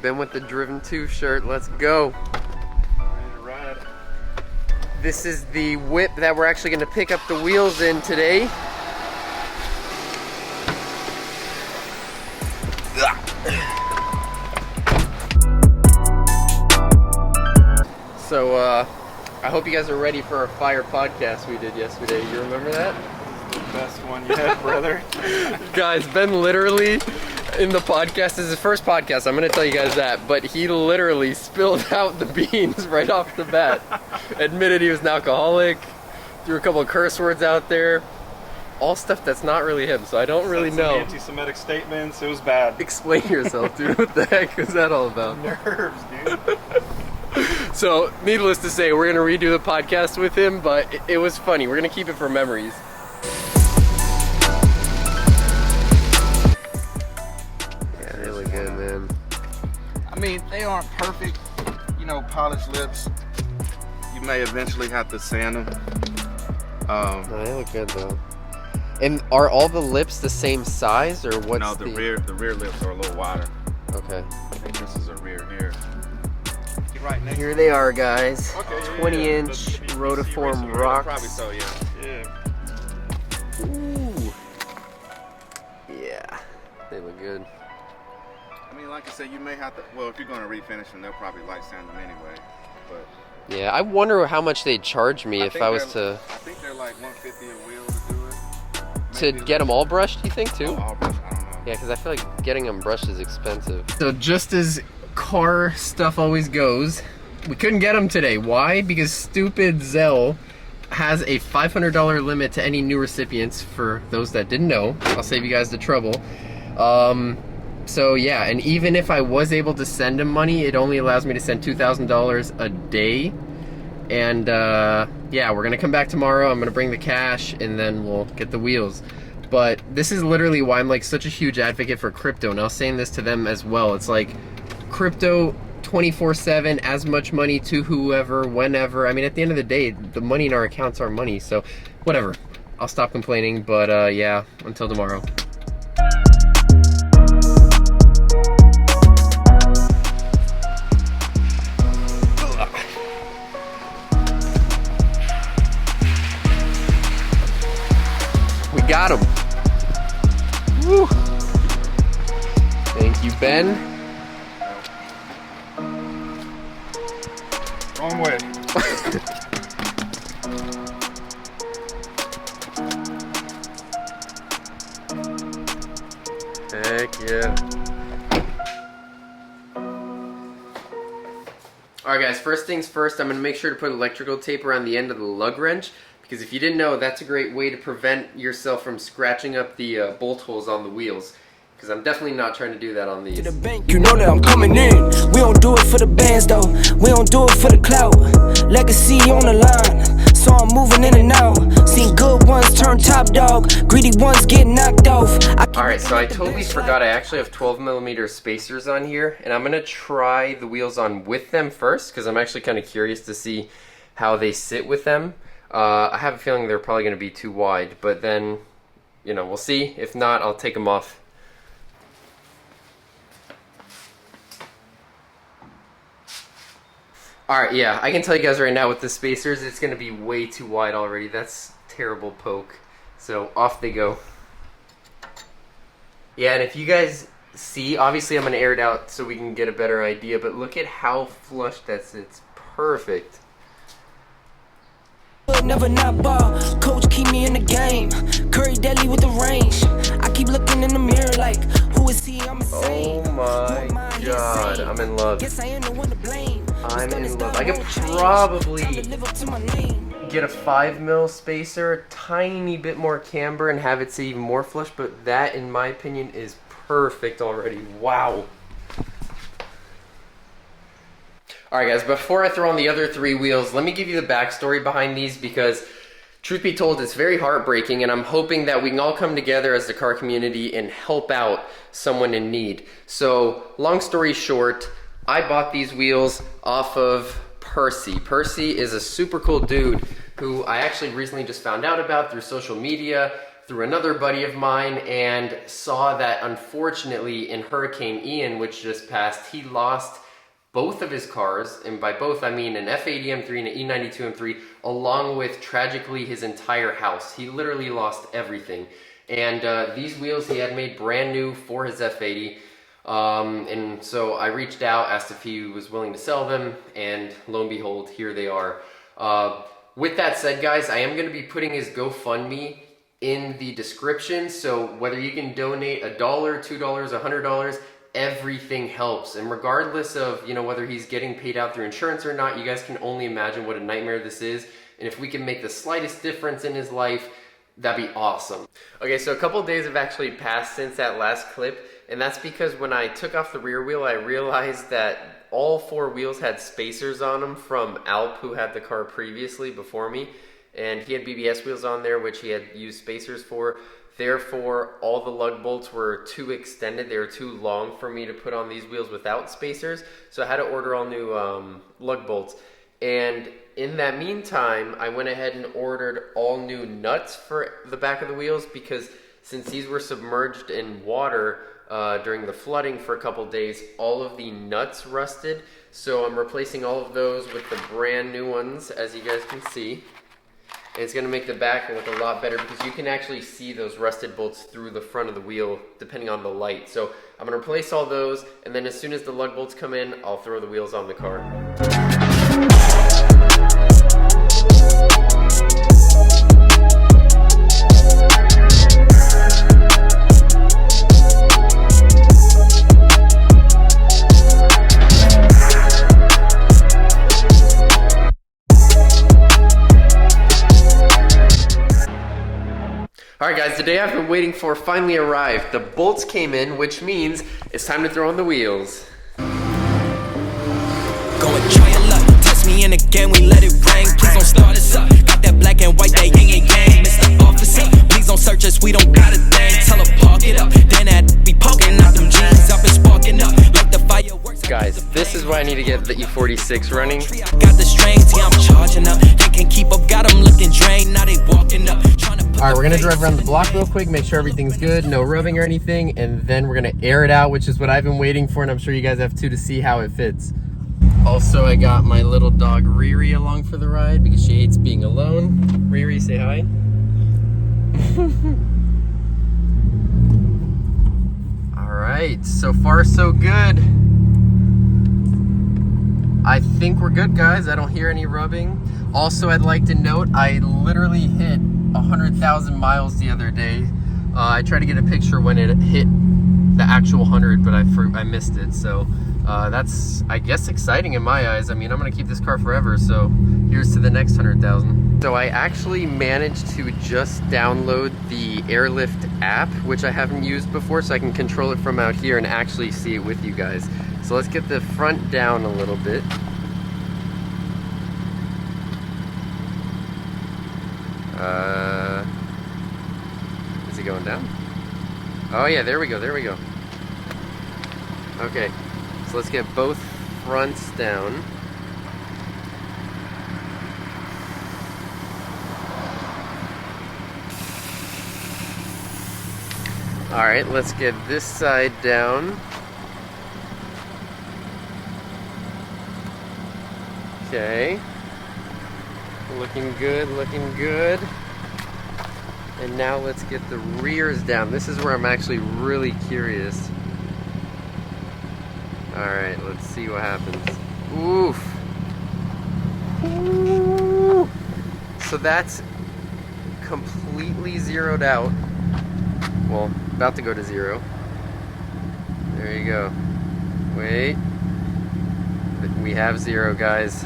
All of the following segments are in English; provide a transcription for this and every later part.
Ben with the Driven 2 shirt. Let's go. Ready to ride. This is the whip that we're actually going to pick up the wheels in today. So, I hope you guys are ready for our fire podcast we did yesterday. You remember that? The best one yet, brother. Guys, Ben literally, in the podcast, this is his first podcast, I'm going to tell you guys that, but he literally spilled out the beans right off the bat. Admitted he was an alcoholic, threw a couple of curse words out there. All stuff that's not really him, so I don't really know. Anti-Semitic statements, it was bad. Explain yourself, dude. What the heck is that all about? Nerves, dude. So, needless to say, we're going to redo the podcast with him, but it was funny. We're going to keep it for memories. Yeah, they look good, man. I mean, they aren't perfect, you know, polished lips. You may eventually have to sand them. No, they look good, though. And are all the lips the same size, or what's No, the rear lips are a little wider. Okay. I think this is a rear here. Right next Here they are, guys. Okay, 20-inch Rotiform rocks. Probably so, yeah. Yeah. Ooh. Yeah, they look good. I mean, like I said, you may have to, well, if you're going to refinish them, they'll probably light sand them anyway. But Yeah, I wonder how much they'd charge me if I was to I think they're like $150 a wheel to do it. to Maybe get them all brushed, you think, too? all brushed, I don't know. Yeah, because I feel like getting them brushed is expensive. So just as car stuff always goes, we couldn't get them today. Why? Because stupid Zell has a $500 limit to any new recipients. For those that didn't know, I'll save you guys the trouble. So yeah, and even if I was able to send him money, it only allows me to send $2,000 a day. And yeah, we're gonna come back tomorrow. I'm gonna bring the cash and then we'll get the wheels. But this is literally why I'm like such a huge advocate for crypto, and I was saying this to them as well. It's like crypto 24/7, as much money to whoever, whenever. I mean, at the end of the day, the money in our accounts are money, so whatever. I'll stop complaining, but yeah, until tomorrow. We got him. Woo. Thank you, Ben. Wrong way. Heck yeah. Alright guys, first things first, I'm going to make sure to put electrical tape around the end of the lug wrench, because if you didn't know, that's a great way to prevent yourself from scratching up the bolt holes on the wheels. Because I'm definitely not trying to do that on these. To the bank, you know that I'm coming in. We don't do it for the bands though. We don't do it for the clout. Legacy on the line, so I'm moving in and out. Seen good ones turn top dog, greedy ones get knocked off. Alright, so I totally forgot I actually have 12mm spacers on here, and I'm going to try the wheels on with them first, because I'm actually kind of curious to see how they sit with them. I have a feeling they're probably going to be too wide, but then, you know, we'll see. If not, I'll take them off. Alright, yeah, I can tell you guys right now with the spacers, it's going to be way too wide already. That's terrible poke. So, off they go. Yeah, and if you guys see, obviously I'm going to air it out so we can get a better idea, but look at how flush that sits. Perfect. Never not ball. Coach keep me in the game. Curry deadly with the range. I keep looking in the mirror like, who is he? I'm insane. Oh my god, I'm in love. Guess I ain't the one to blame. I'm in love. I could probably get a 5mm spacer, a tiny bit more camber, and have it sit even more flush, but that, in my opinion, is perfect already. Wow. Alright guys, before I throw on the other 3 wheels, let me give you the backstory behind these, because truth be told, it's very heartbreaking, and I'm hoping that we can all come together as the car community and help out someone in need. So, long story short, I bought these wheels off of Percy. Percy is a super cool dude who I actually recently just found out about through social media. through another buddy of mine and saw that unfortunately in Hurricane Ian, which just passed, he lost both of his cars, and by both I mean an F80 M3 and an E92 M3, along with tragically his entire house. He literally lost everything. And these wheels he had made brand new for his F80. And so I reached out, asked if he was willing to sell them, and lo and behold, here they are. With that said, guys, I am going to be putting his GoFundMe in the description, so whether you can donate $1, $2, $100, everything helps. And regardless of, you know, whether he's getting paid out through insurance or not, you guys can only imagine what a nightmare this is. And if we can make the slightest difference in his life, that'd be awesome. Okay, so a couple of days have actually passed since that last clip, and that's because when I took off the rear wheel, I realized that all 4 wheels had spacers on them from Alp, who had the car previously before me, and he had BBS wheels on there, which he had used spacers for. Therefore, all the lug bolts were too extended. They were too long for me to put on these wheels without spacers, so I had to order all new lug bolts. And in that meantime, I went ahead and ordered all new nuts for the back of the wheels, because since these were submerged in water during the flooding for a couple days, all of the nuts rusted. So I'm replacing all of those with the brand new ones, as you guys can see. And it's going to make the back look a lot better, because you can actually see those rusted bolts through the front of the wheel depending on the light. So I'm going to replace all those, and then as soon as the lug bolts come in, I'll throw the wheels on the car. Alright guys, the day I've been waiting for finally arrived. The bolts came in, which means it's time to throw on the wheels. Go and try your luck. Test me in again, we let it rain. Please don't start us up. Got that black and white, that yin and yang. Mr. Officer, please don't search us, we don't got a thing. Tell her park it up. Then that be poking out them jeans up and sparking up. Like the fireworks. Guys, this is why I need to get the E46 running. Got the strings, yeah, I'm charging up. They can't keep up, got them looking drained. Now they walking up. Alright, we're going to drive around the block real quick, make sure everything's good, no rubbing or anything, and then we're going to air it out, which is what I've been waiting for, and I'm sure you guys have too, to see how it fits. Also, I got my little dog Riri along for the ride because she hates being alone. Riri, say hi. Alright, so far so good. I think we're good, guys. I don't hear any rubbing. Also, I'd like to note, I literally hit 100,000 miles the other day. I tried to get a picture when it hit the actual 100, but I missed it. So that's, I guess, exciting in my eyes. I mean, I'm gonna keep this car forever, so here's to the next 100,000. So I actually managed to just download the Airlift app, which I haven't used before, so I can control it from out here and actually see it with you guys. So let's get the front down a little bit. Is it going down? Oh yeah, there we go, there we go. Okay, so let's get both fronts down. Alright, let's get this side down. Okay. Looking good, looking good. And now let's get the rears down. This is where I'm actually really curious. Alright, let's see what happens. Oof. Ooh. So that's completely zeroed out. Well, about to go to zero. There you go. Wait. We have zero, guys.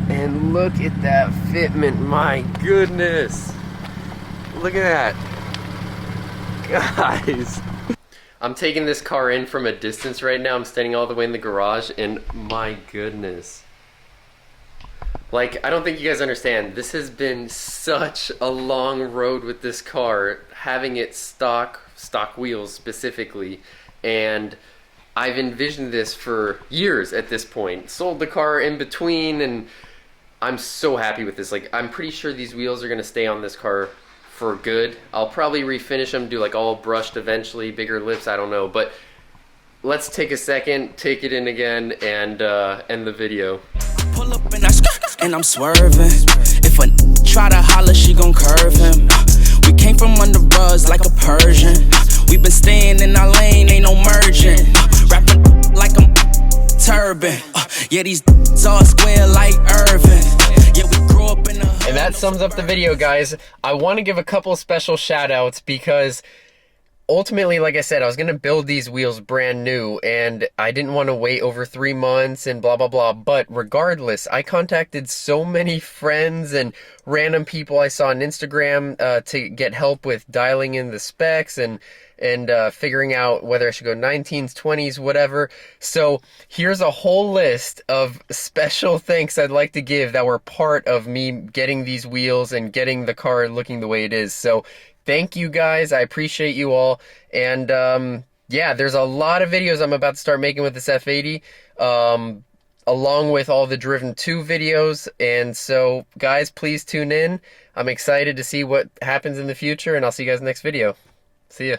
And look at that fitment, my goodness. Look at that. Guys. I'm taking this car in from a distance right now. I'm standing all the way in the garage, and my goodness. Like, I don't think you guys understand. This has been such a long road with this car, having it stock wheels specifically. And I've envisioned this for years at this point. Sold the car in between, and I'm so happy with this. Like, I'm pretty sure these wheels are gonna stay on this car for good. I'll probably refinish them, do like all brushed eventually, bigger lips, I don't know. But let's take a second, take it in again, and end the video. Pull up and I'm swerving. If a try to holler, she gon' curve him. We came from under buzz like a Persian. We been staying in our lane, ain't no merging. Rapping like I'm turban. Yeah, these all square like Irvin. Yeah, we grew up in a hood. And that sums up the video, guys. I want to give a couple special shout outs because ultimately, like I said, I was going to build these wheels brand new and I didn't want to wait over 3 months and blah, blah, blah. But regardless, I contacted so many friends and random people I saw on Instagram to get help with dialing in the specs and figuring out whether I should go 19s, 20s, whatever. So here's a whole list of special thanks I'd like to give that were part of me getting these wheels and getting the car looking the way it is. So thank you guys. I appreciate you all. And yeah, there's a lot of videos I'm about to start making with this F80, along with all the Driven 2 videos. And so guys, please tune in. I'm excited to see what happens in the future, and I'll see you guys next video. See ya.